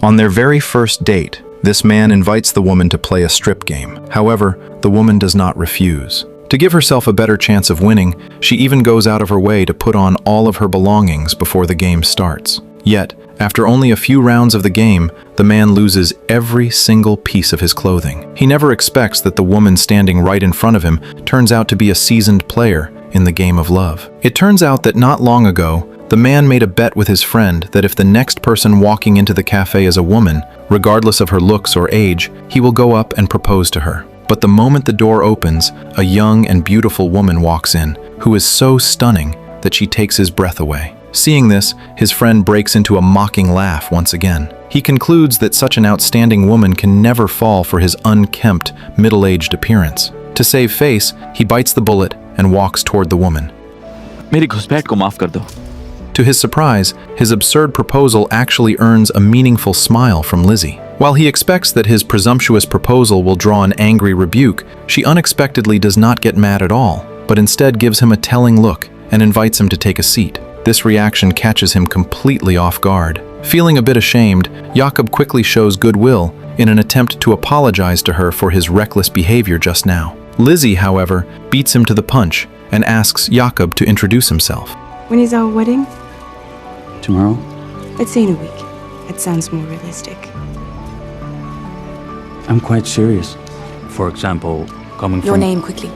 On their very first date, this man invites the woman to play a strip game. However, the woman does not refuse. To give herself a better chance of winning, she even goes out of her way to put on all of her belongings before the game starts. Yet, after only a few rounds of the game, the man loses every single piece of his clothing. He never expects that the woman standing right in front of him turns out to be a seasoned player in the game of love. It turns out that not long ago, the man made a bet with his friend that if the next person walking into the cafe is a woman, regardless of her looks or age, he will go up and propose to her. But the moment the door opens, a young and beautiful woman walks in, who is so stunning that she takes his breath away. Seeing this, his friend breaks into a mocking laugh once again. He concludes that such an outstanding woman can never fall for his unkempt, middle-aged appearance. To save face, he bites the bullet and walks toward the woman. मेरी घुसपैठ को माफ कर दो. To his surprise, his absurd proposal actually earns a meaningful smile from Lizzy. While he expects that his presumptuous proposal will draw an angry rebuke, she unexpectedly does not get mad at all, but instead gives him a telling look and invites him to take a seat. This reaction catches him completely off guard. Feeling a bit ashamed, Jakob quickly shows goodwill in an attempt to apologize to her for his reckless behavior just now. Lizzy, however, beats him to the punch and asks Jakob to introduce himself. When is our wedding? Tomorrow? Let's say in a week. It sounds more realistic. I'm quite serious. For example, coming Your from name, quickly.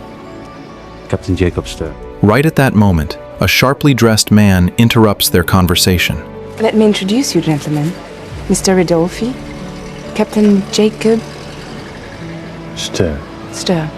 Captain Jakob, sir. Right at that moment, a sharply dressed man interrupts their conversation. Let me introduce you, gentlemen. Mr. Ridolfi, Captain Jakob Stir. Stir,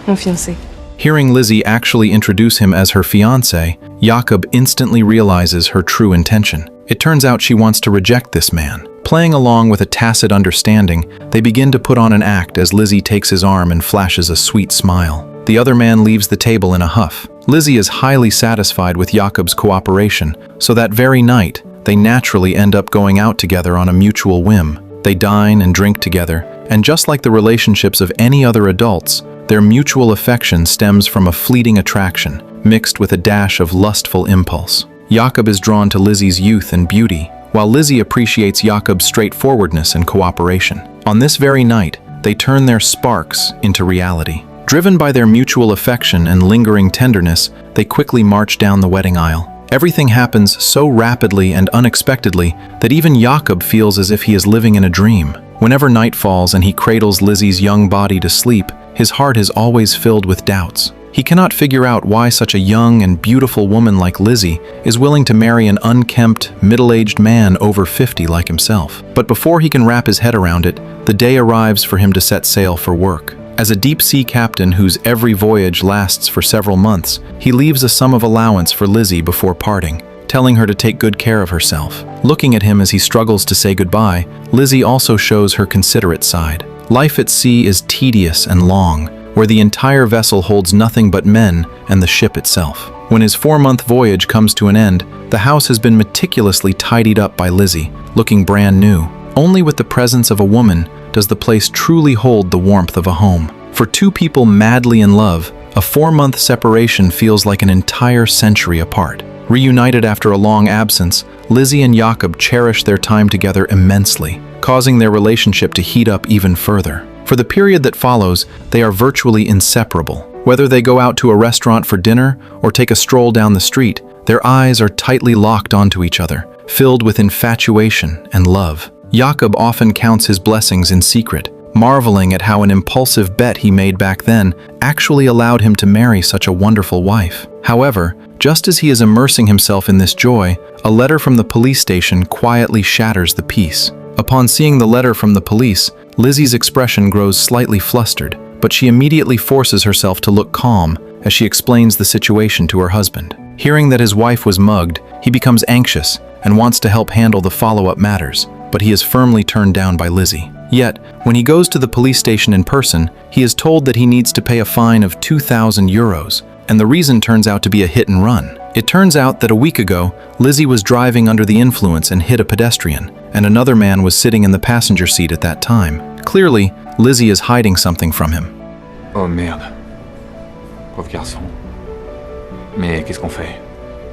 mon fiancé. Hearing Lizzy actually introduce him as her fiancé, Jakob instantly realizes her true intention. It turns out she wants to reject this man. Playing along with a tacit understanding, they begin to put on an act as Lizzy takes his arm and flashes a sweet smile. The other man leaves the table in a huff. Lizzy is highly satisfied with Jakob's cooperation, so that very night, they naturally end up going out together on a mutual whim. They dine and drink together, and just like the relationships of any other adults, their mutual affection stems from a fleeting attraction, mixed with a dash of lustful impulse. Jakob is drawn to Lizzy's youth and beauty, while Lizzy appreciates Jakob's straightforwardness and cooperation. On this very night, they turn their sparks into reality. Driven by their mutual affection and lingering tenderness, they quickly march down the wedding aisle. Everything happens so rapidly and unexpectedly that even Jakob feels as if he is living in a dream. Whenever night falls and he cradles Lizzy's young body to sleep, his heart is always filled with doubts. He cannot figure out why such a young and beautiful woman like Lizzy is willing to marry an unkempt, middle-aged man over 50 like himself. But before he can wrap his head around it, the day arrives for him to set sail for work. As a deep-sea captain whose every voyage lasts for several months, he leaves a sum of allowance for Lizzy before parting, telling her to take good care of herself. Looking at him as he struggles to say goodbye, Lizzy also shows her considerate side. Life at sea is tedious and long, where the entire vessel holds nothing but men and the ship itself. When his 4-month voyage comes to an end, the house has been meticulously tidied up by Lizzy, looking brand new. Only with the presence of a woman does the place truly hold the warmth of a home. For two people madly in love, a 4-month separation feels like an entire century apart. Reunited after a long absence, Lizzy and Jakob cherish their time together immensely, causing their relationship to heat up even further. For the period that follows, they are virtually inseparable. Whether they go out to a restaurant for dinner or take a stroll down the street, their eyes are tightly locked onto each other, filled with infatuation and love. Jakob often counts his blessings in secret, marveling at how an impulsive bet he made back then actually allowed him to marry such a wonderful wife. However, just as he is immersing himself in this joy, a letter from the police station quietly shatters the peace. Upon seeing the letter from the police, Lizzy's expression grows slightly flustered, but she immediately forces herself to look calm as she explains the situation to her husband. Hearing that his wife was mugged, he becomes anxious and wants to help handle the follow-up matters, but he is firmly turned down by Lizzy. Yet, when he goes to the police station in person, he is told that he needs to pay a fine of 2,000 euros, and the reason turns out to be a hit and run. It turns out that a week ago, Lizzy was driving under the influence and hit a pedestrian, and another man was sitting in the passenger seat at that time. Clearly, Lizzy is hiding something from him. Oh merde. Pauvre garçon. Mais qu'est-ce qu'on fait?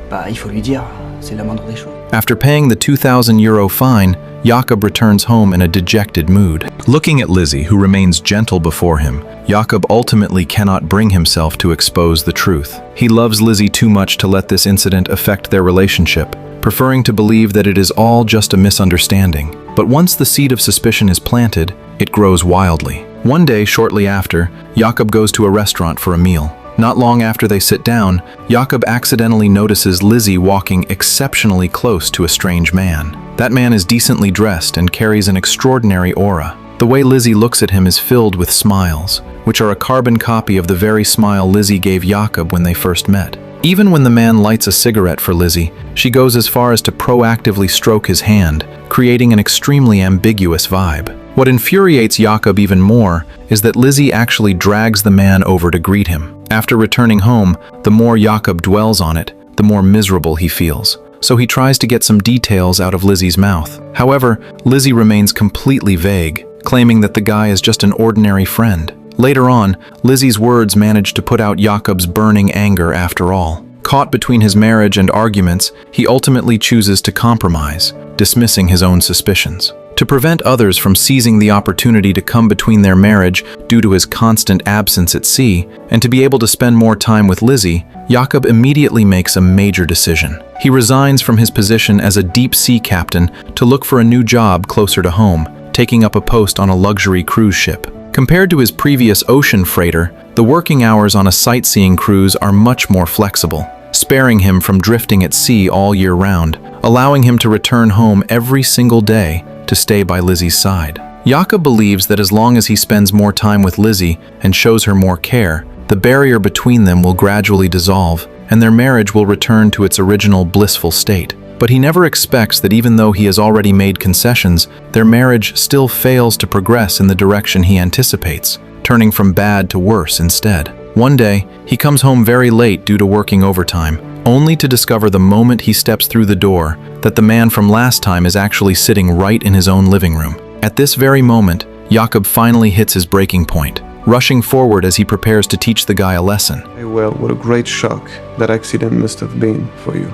Bah, il faut lui dire, c'est la moindre des choses. After paying the €2,000 fine, Jakob returns home in a dejected mood. Looking at Lizzy, who remains gentle before him, Jakob ultimately cannot bring himself to expose the truth. He loves Lizzy too much to let this incident affect their relationship, preferring to believe that it is all just a misunderstanding. But once the seed of suspicion is planted, it grows wildly. One day, shortly after, Jakob goes to a restaurant for a meal. Not long after they sit down, Jakob accidentally notices Lizzy walking exceptionally close to a strange man. That man is decently dressed and carries an extraordinary aura. The way Lizzy looks at him is filled with smiles, which are a carbon copy of the very smile Lizzy gave Jakob when they first met. Even when the man lights a cigarette for Lizzy, she goes as far as to proactively stroke his hand, creating an extremely ambiguous vibe. What infuriates Jakob even more is that Lizzy actually drags the man over to greet him. After returning home, the more Jakob dwells on it, the more miserable he feels. So he tries to get some details out of Lizzy's mouth. However, Lizzy remains completely vague, claiming that the guy is just an ordinary friend. Later on, Lizzy's words manage to put out Jakob's burning anger after all. Caught between his marriage and arguments, he ultimately chooses to compromise, dismissing his own suspicions. To prevent others from seizing the opportunity to come between their marriage due to his constant absence at sea, and to be able to spend more time with Lizzy, Jakob immediately makes a major decision. He resigns from his position as a deep-sea captain to look for a new job closer to home, taking up a post on a luxury cruise ship. Compared to his previous ocean freighter, the working hours on a sightseeing cruise are much more flexible, sparing him from drifting at sea all year round, allowing him to return home every single day to stay by Lizzy's side. Jakob believes that as long as he spends more time with Lizzy and shows her more care, the barrier between them will gradually dissolve, and their marriage will return to its original blissful state. But he never expects that even though he has already made concessions, their marriage still fails to progress in the direction he anticipates, turning from bad to worse instead. One day, he comes home very late due to working overtime, only to discover the moment he steps through the door that the man from last time is actually sitting right in his own living room. At this very moment, Jakob finally hits his breaking point, rushing forward as he prepares to teach the guy a lesson. Well, what a great shock that accident must have been for you.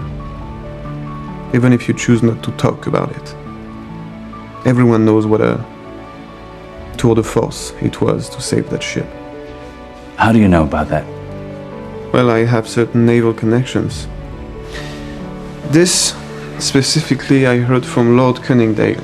Even if you choose not to talk about it. Everyone knows what a tour de force it was to save that ship. How do you know about that? Well, I have certain naval connections. This, specifically, I heard from Lord Cunningdale.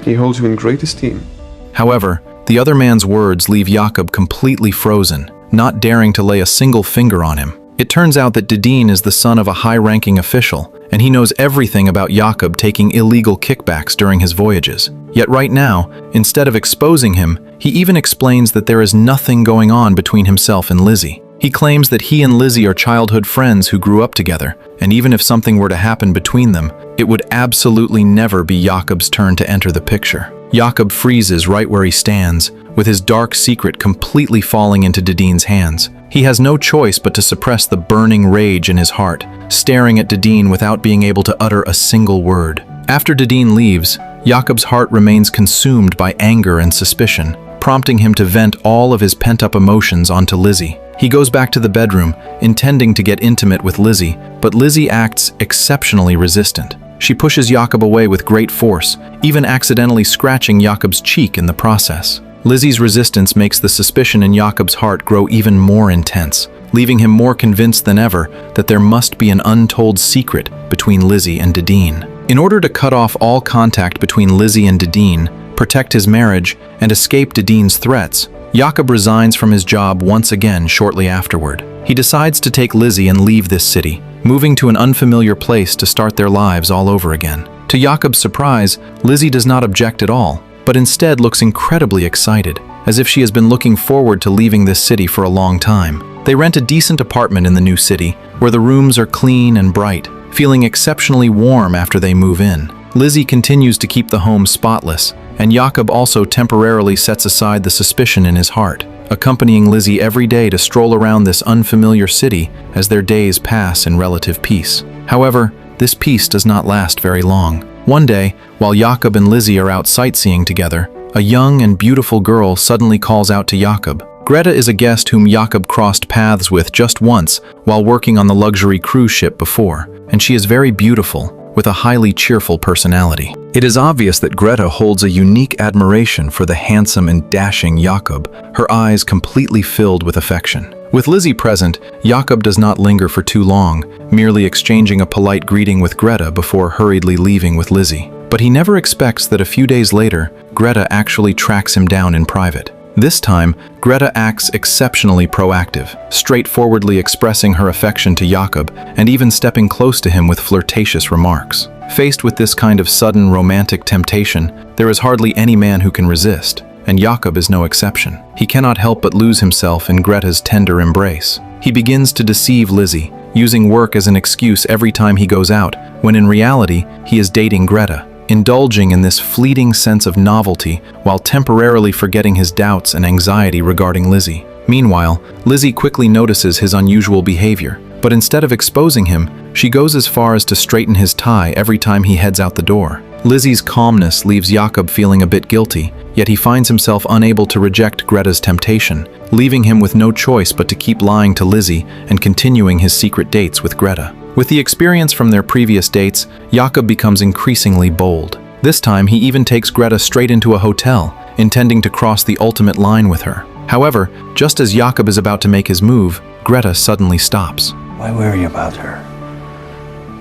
He holds you in great esteem. However, the other man's words leave Jakob completely frozen, not daring to lay a single finger on him. It turns out that Dedeen is the son of a high-ranking official, and he knows everything about Jakob taking illegal kickbacks during his voyages. Yet right now, instead of exposing him, he even explains that there is nothing going on between himself and Lizzy. He claims that he and Lizzy are childhood friends who grew up together, and even if something were to happen between them, it would absolutely never be Jakob's turn to enter the picture. Jakob freezes right where he stands, with his dark secret completely falling into Dedeen's hands. He has no choice but to suppress the burning rage in his heart, staring at Dedeen without being able to utter a single word. After Dedeen leaves, Jakob's heart remains consumed by anger and suspicion, prompting him to vent all of his pent-up emotions onto Lizzy. He goes back to the bedroom, intending to get intimate with Lizzy, but Lizzy acts exceptionally resistant. She pushes Jakob away with great force, even accidentally scratching Jakob's cheek in the process. Lizzy's resistance makes the suspicion in Jakob's heart grow even more intense, leaving him more convinced than ever that there must be an untold secret between Lizzy and Dedeen. In order to cut off all contact between Lizzy and Dedeen, protect his marriage, and escape Dedeen's threats, Jakob resigns from his job once again shortly afterward. He decides to take Lizzy and leave this city, moving to an unfamiliar place to start their lives all over again. To Jakob's surprise, Lizzy does not object at all, but instead looks incredibly excited, as if she has been looking forward to leaving this city for a long time. They rent a decent apartment in the new city, where the rooms are clean and bright, feeling exceptionally warm after they move in. Lizzy continues to keep the home spotless, and Jakob also temporarily sets aside the suspicion in his heart, accompanying Lizzy every day to stroll around this unfamiliar city as their days pass in relative peace. However, this peace does not last very long. One day, while Jakob and Lizzy are out sightseeing together, a young and beautiful girl suddenly calls out to Jakob. Greta is a guest whom Jakob crossed paths with just once while working on the luxury cruise ship before, and she is very beautiful, with a highly cheerful personality. It is obvious that Greta holds a unique admiration for the handsome and dashing Jakob, her eyes completely filled with affection. With Lizzy present, Jakob does not linger for too long, merely exchanging a polite greeting with Greta before hurriedly leaving with Lizzy. But he never expects that a few days later, Greta actually tracks him down in private. This time, Greta acts exceptionally proactive, straightforwardly expressing her affection to Jakob and even stepping close to him with flirtatious remarks. Faced with this kind of sudden romantic temptation, there is hardly any man who can resist, and Jakob is no exception. He cannot help but lose himself in Greta's tender embrace. He begins to deceive Lizzy, using work as an excuse every time he goes out, when in reality, he is dating Greta, indulging in this fleeting sense of novelty while temporarily forgetting his doubts and anxiety regarding Lizzy. Meanwhile, Lizzy quickly notices his unusual behavior, but instead of exposing him, she goes as far as to straighten his tie every time he heads out the door. Lizzy's calmness leaves Jakob feeling a bit guilty, yet he finds himself unable to reject Greta's temptation, leaving him with no choice but to keep lying to Lizzy and continuing his secret dates with Greta. With the experience from their previous dates, Jakob becomes increasingly bold. This time, he even takes Greta straight into a hotel, intending to cross the ultimate line with her. However, just as Jakob is about to make his move, Greta suddenly stops. Why worry about her?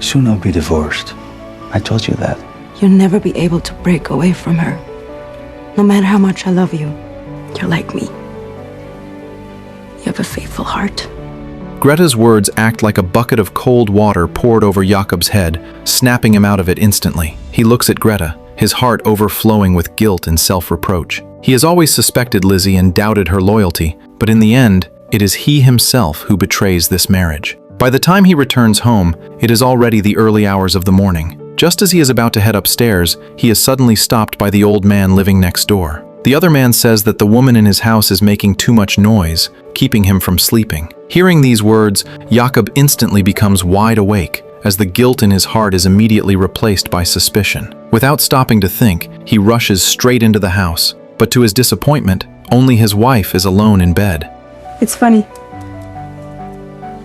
Soon I'll be divorced. I told you that. You'll never be able to break away from her. No matter how much I love you, you're like me. You have a faithful heart. Greta's words act like a bucket of cold water poured over Jakob's head, snapping him out of it instantly. He looks at Greta, his heart overflowing with guilt and self-reproach. He has always suspected Lizzy and doubted her loyalty, but in the end, it is he himself who betrays this marriage. By the time he returns home, it is already the early hours of the morning. Just as he is about to head upstairs, he is suddenly stopped by the old man living next door. The other man says that the woman in his house is making too much noise, keeping him from sleeping. Hearing these words, Jakob instantly becomes wide awake, as the guilt in his heart is immediately replaced by suspicion. Without stopping to think, he rushes straight into the house. But to his disappointment, only his wife is alone in bed. It's funny.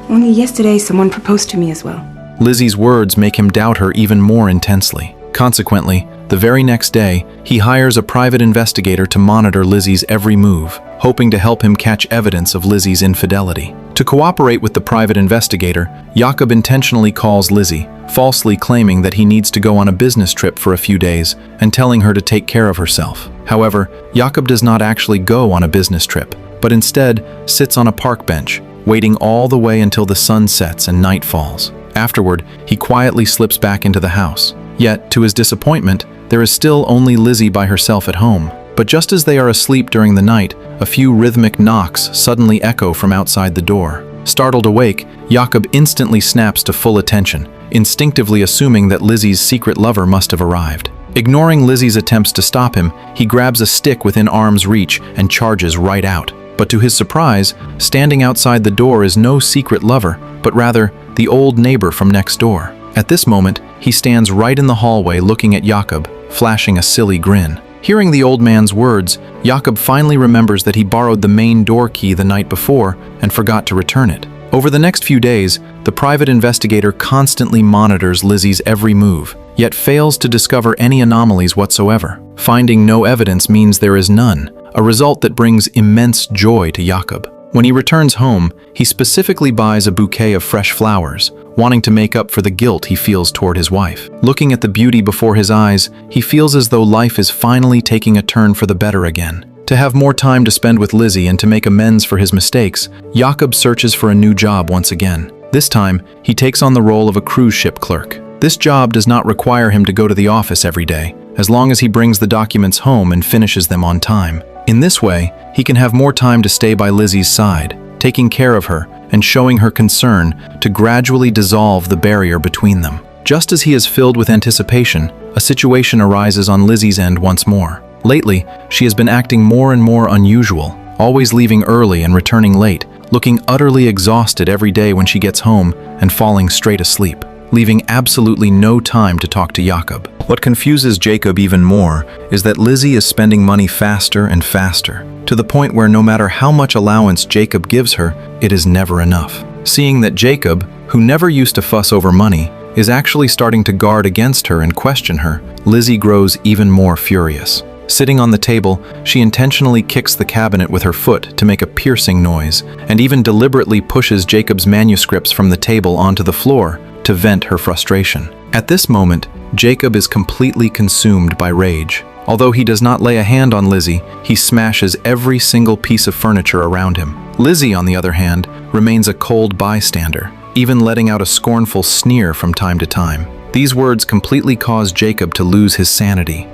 Only yesterday someone proposed to me as well. Lizzy's words make him doubt her even more intensely. Consequently, the very next day, he hires a private investigator to monitor Lizzy's every move, hoping to help him catch evidence of Lizzy's infidelity. To cooperate with the private investigator, Jakob intentionally calls Lizzy, falsely claiming that he needs to go on a business trip for a few days and telling her to take care of herself. However, Jakob does not actually go on a business trip, but instead sits on a park bench, waiting all the way until the sun sets and night falls. Afterward, he quietly slips back into the house. Yet, to his disappointment, there is still only Lizzy by herself at home. But just as they are asleep during the night, a few rhythmic knocks suddenly echo from outside the door. Startled awake, Jakob instantly snaps to full attention, instinctively assuming that Lizzy's secret lover must have arrived. Ignoring Lizzy's attempts to stop him, he grabs a stick within arm's reach and charges right out. But to his surprise, standing outside the door is no secret lover, but rather the old neighbor from next door. At this moment, he stands right in the hallway looking at Jakob, flashing a silly grin. Hearing the old man's words, Jakob finally remembers that he borrowed the main door key the night before and forgot to return it. Over the next few days, the private investigator constantly monitors Lizzy's every move, yet fails to discover any anomalies whatsoever. Finding no evidence means there is none, a result that brings immense joy to Jakob. When he returns home, he specifically buys a bouquet of fresh flowers, wanting to make up for the guilt he feels toward his wife. Looking at the beauty before his eyes, he feels as though life is finally taking a turn for the better again. To have more time to spend with Lizzy and to make amends for his mistakes, Jakob searches for a new job once again. This time, he takes on the role of a cruise ship clerk. This job does not require him to go to the office every day, as long as he brings the documents home and finishes them on time. In this way, he can have more time to stay by Lizzy's side, taking care of her and showing her concern to gradually dissolve the barrier between them. Just as he is filled with anticipation, a situation arises on Lizzy's end once more. Lately, she has been acting more and more unusual, always leaving early and returning late, looking utterly exhausted every day when she gets home and falling straight asleep, leaving absolutely no time to talk to Jakob. What confuses Jakob even more is that Lizzy is spending money faster and faster, to the point where no matter how much allowance Jakob gives her, it is never enough. Seeing that Jakob, who never used to fuss over money, is actually starting to guard against her and question her, Lizzy grows even more furious. Sitting on the table, she intentionally kicks the cabinet with her foot to make a piercing noise, and even deliberately pushes Jakob's manuscripts from the table onto the floor to vent her frustration. At this moment, Jakob is completely consumed by rage. Although he does not lay a hand on Lizzy, he smashes every single piece of furniture around him. Lizzy, on the other hand, remains a cold bystander, even letting out a scornful sneer from time to time. These words completely cause Jakob to lose his sanity.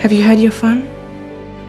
Have you had your fun?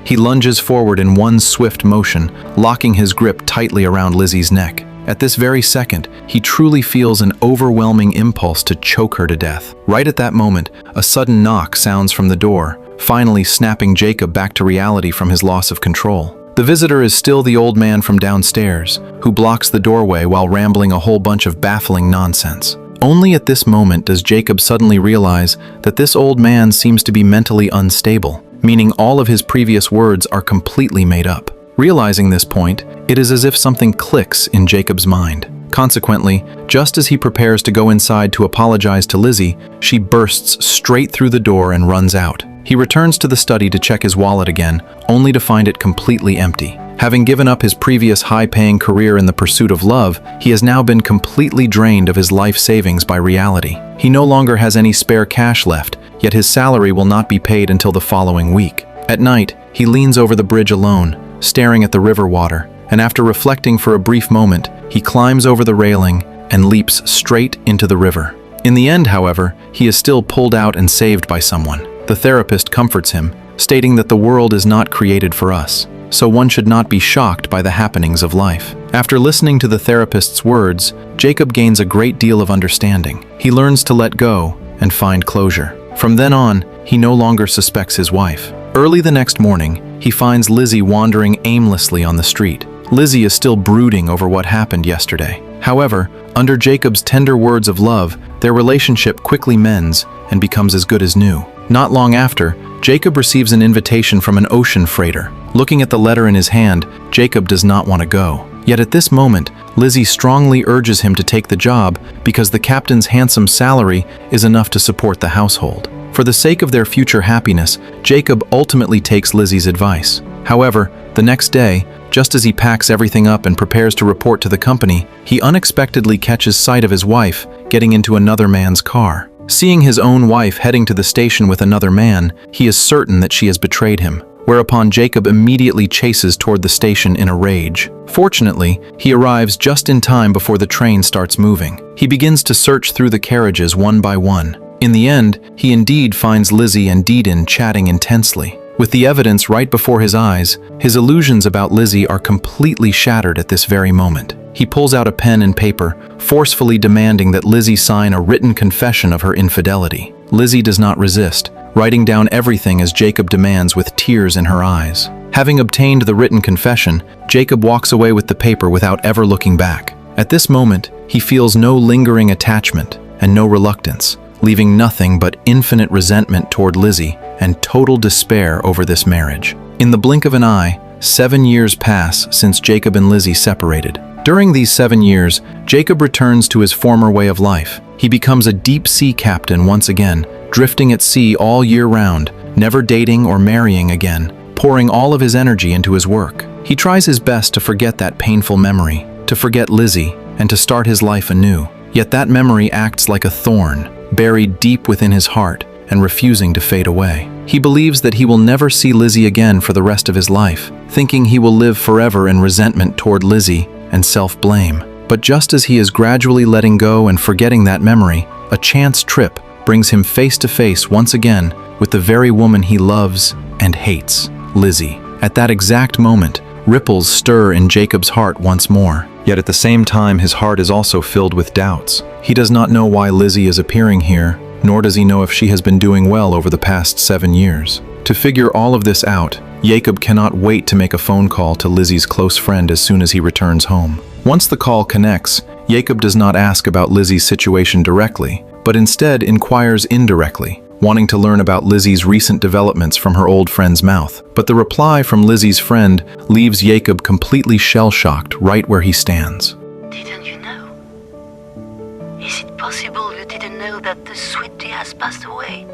He lunges forward in one swift motion, locking his grip tightly around Lizzy's neck. At this very second, he truly feels an overwhelming impulse to choke her to death. Right at that moment, a sudden knock sounds from the door, finally snapping Jakob back to reality from his loss of control. The visitor is still the old man from downstairs, who blocks the doorway while rambling a whole bunch of baffling nonsense. Only at this moment does Jakob suddenly realize that this old man seems to be mentally unstable, meaning all of his previous words are completely made up. Realizing this point, it is as if something clicks in Jakob's mind. Consequently, just as he prepares to go inside to apologize to Lizzy, she bursts straight through the door and runs out. He returns to the study to check his wallet again, only to find it completely empty. Having given up his previous high-paying career in the pursuit of love, he has now been completely drained of his life savings by reality. He no longer has any spare cash left, yet his salary will not be paid until the following week. At night, he leans over the bridge alone, staring at the river water, and after reflecting for a brief moment, he climbs over the railing and leaps straight into the river. In the end, however, he is still pulled out and saved by someone. The therapist comforts him, stating that the world is not created for us, so one should not be shocked by the happenings of life. After listening to the therapist's words, Jakob gains a great deal of understanding. He learns to let go and find closure. From then on, he no longer suspects his wife. Early the next morning, he finds Lizzy wandering aimlessly on the street. Lizzy is still brooding over what happened yesterday. However, under Jakob's tender words of love, their relationship quickly mends and becomes as good as new. Not long after, Jakob receives an invitation from an ocean freighter. Looking at the letter in his hand, Jakob does not want to go. Yet at this moment, Lizzy strongly urges him to take the job because the captain's handsome salary is enough to support the household. For the sake of their future happiness, Jakob ultimately takes Lizzy's advice. However, the next day, just as he packs everything up and prepares to report to the company, he unexpectedly catches sight of his wife getting into another man's car. Seeing his own wife heading to the station with another man, he is certain that she has betrayed him, whereupon Jakob immediately chases toward the station in a rage. Fortunately, he arrives just in time before the train starts moving. He begins to search through the carriages one by one. In the end, he indeed finds Lizzy and Deedon chatting intensely. With the evidence right before his eyes, his illusions about Lizzy are completely shattered at this very moment. He pulls out a pen and paper, forcefully demanding that Lizzy sign a written confession of her infidelity. Lizzy does not resist, writing down everything as Jakob demands with tears in her eyes. Having obtained the written confession, Jakob walks away with the paper without ever looking back. At this moment, he feels no lingering attachment and no reluctance, leaving nothing but infinite resentment toward Lizzy and total despair over this marriage. In the blink of an eye, 7 years pass since Jakob and Lizzy separated. During these 7 years, Jakob returns to his former way of life. He becomes a deep-sea captain once again, drifting at sea all year round, never dating or marrying again, pouring all of his energy into his work. He tries his best to forget that painful memory, to forget Lizzy, and to start his life anew. Yet that memory acts like a thorn, buried deep within his heart and refusing to fade away. He believes that he will never see Lizzy again for the rest of his life, thinking he will live forever in resentment toward Lizzy and self-blame. But just as he is gradually letting go and forgetting that memory, a chance trip brings him face to face once again with the very woman he loves and hates, Lizzy. At that exact moment, ripples stir in Jakob's heart once more. Yet at the same time, his heart is also filled with doubts. He does not know why Lizzy is appearing here, nor does he know if she has been doing well over the past 7 years. To figure all of this out, Jakob cannot wait to make a phone call to Lizzy's close friend as soon as he returns home. Once the call connects, Jakob does not ask about Lizzy's situation directly, but instead inquires indirectly, wanting to learn about Lizzy's recent developments from her old friend's mouth. But the reply from Lizzy's friend leaves Jakob completely shell-shocked right where he stands. Didn't you know? Is it possible you didn't know? that the sweetie has passed away.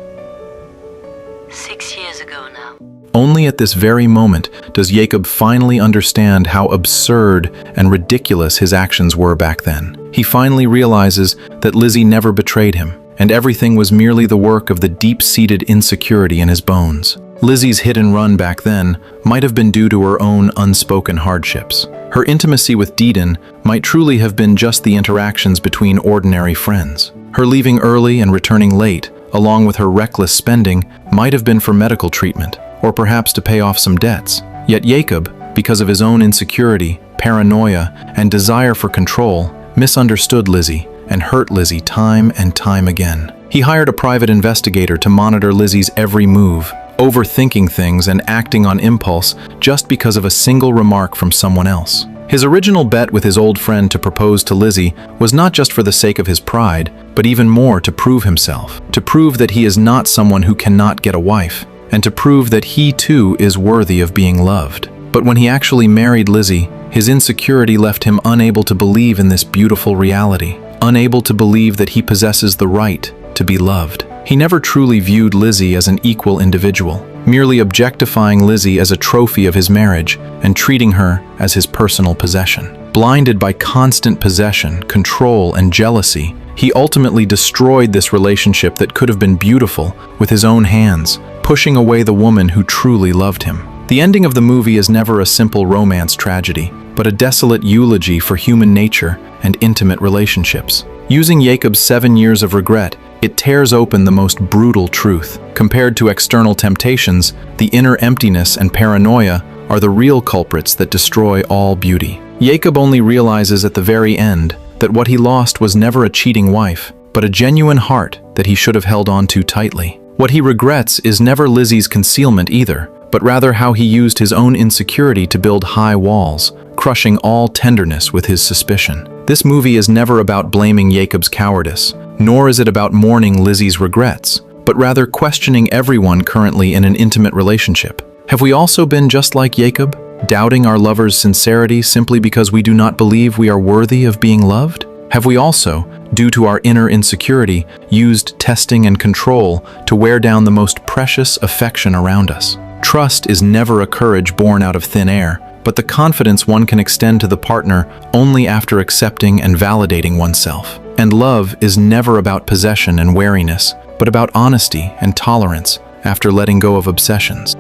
6 years ago now. Only at this very moment does Jakob finally understand how absurd and ridiculous his actions were back then. He finally realizes that Lizzy never betrayed him, and everything was merely the work of the deep-seated insecurity in his bones. Lizzy's hit and run back then might have been due to her own unspoken hardships. Her intimacy with Deedon might truly have been just the interactions between ordinary friends. Her leaving early and returning late, along with her reckless spending, might have been for medical treatment, or perhaps to pay off some debts. Yet Jakob, because of his own insecurity, paranoia, and desire for control, misunderstood Lizzy and hurt Lizzy time and time again. He hired a private investigator to monitor Lizzy's every move, overthinking things and acting on impulse just because of a single remark from someone else. His original bet with his old friend to propose to Lizzy was not just for the sake of his pride, but even more to prove himself, to prove that he is not someone who cannot get a wife, and to prove that he too is worthy of being loved. But when he actually married Lizzy, his insecurity left him unable to believe in this beautiful reality, unable to believe that he possesses the right to be loved. He never truly viewed Lizzy as an equal individual, merely objectifying Lizzy as a trophy of his marriage and treating her as his personal possession. Blinded by constant possession, control, and jealousy, he ultimately destroyed this relationship that could have been beautiful with his own hands, pushing away the woman who truly loved him. The ending of the movie is never a simple romance tragedy, but a desolate eulogy for human nature and intimate relationships. Using Jakob's 7 years of regret, it tears open the most brutal truth. Compared to external temptations, the inner emptiness and paranoia are the real culprits that destroy all beauty. Jakob only realizes at the very end that what he lost was never a cheating wife, but a genuine heart that he should have held on to tightly. What he regrets is never Lizzy's concealment either, but rather how he used his own insecurity to build high walls, crushing all tenderness with his suspicion. This movie is never about blaming Jakob's cowardice, nor is it about mourning Lizzy's regrets, but rather questioning everyone currently in an intimate relationship. Have we also been just like Jakob, doubting our lover's sincerity simply because we do not believe we are worthy of being loved? Have we also, due to our inner insecurity, used testing and control to wear down the most precious affection around us? Trust is never a courage born out of thin air, but the confidence one can extend to the partner only after accepting and validating oneself. And love is never about possession and wariness, but about honesty and tolerance after letting go of obsessions.